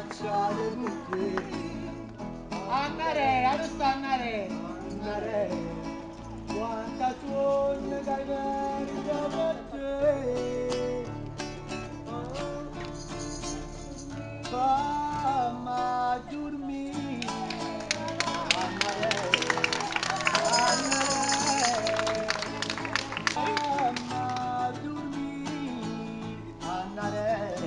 facciare buche. Annare, dove sta Annare? Annare, quanta sogna che hai merita per te. Fammi dormire. Annare, Annare, fammi dormire. Annare.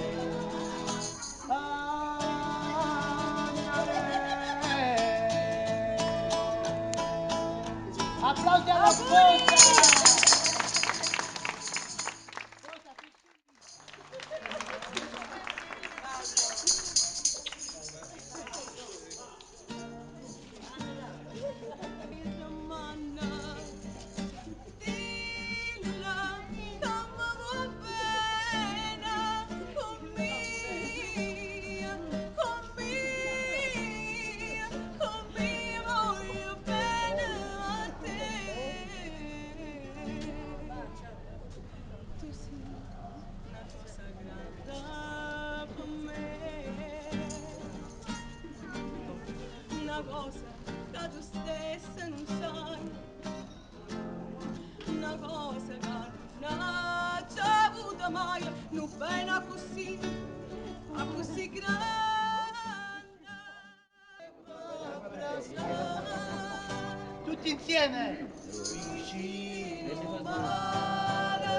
Applausi alla sposa! Una cosa che tu stessa non sai, una cosa che non hai avuto mai, non bene così grande. Tutti insieme! Vicino mare,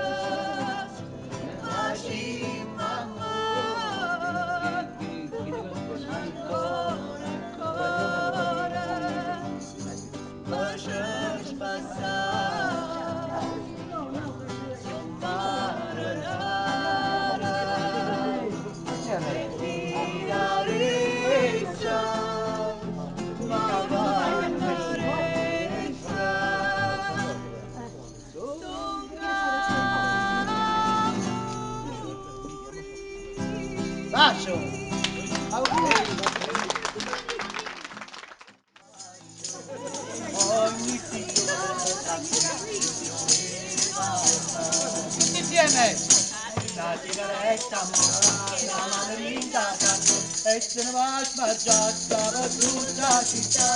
vicino amore, ancora, lasciami passare, sommare, e tirare già, ma Bacio! Auguri! Ogni tutti insieme! La sigaretta la mano ringasata e se ne va sbaggiata per tutta la città.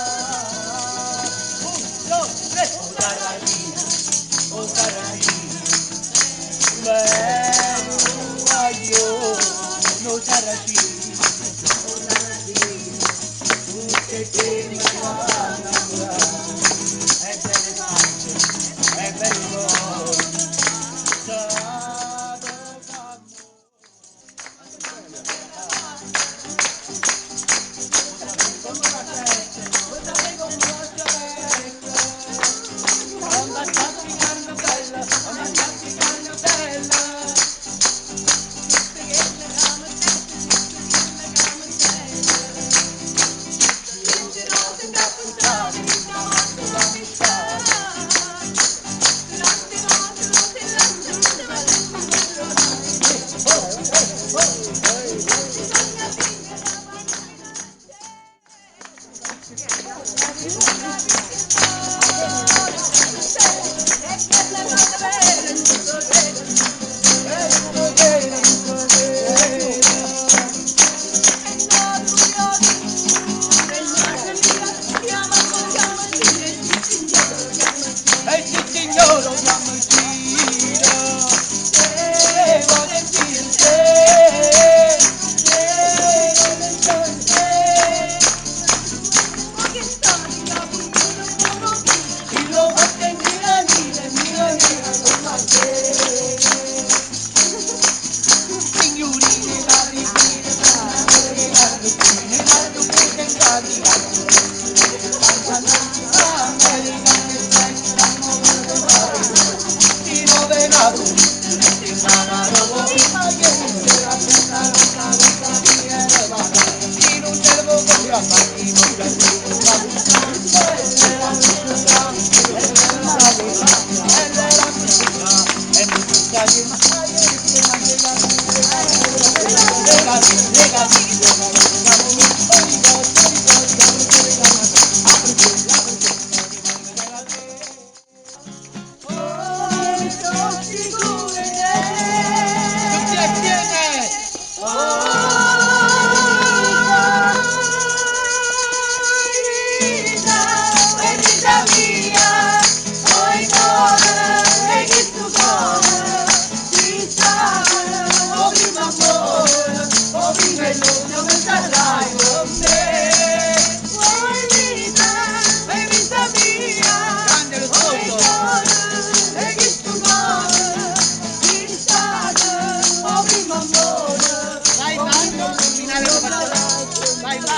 1, 2, 3! Oh carabina, oh carabina, bello aglio, no carabina, oh carabina, tutte che mi fanno amore, è belle facce, è bello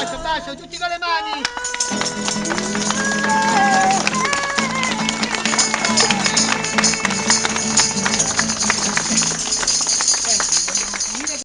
bacio, bacio, tutti con le mani.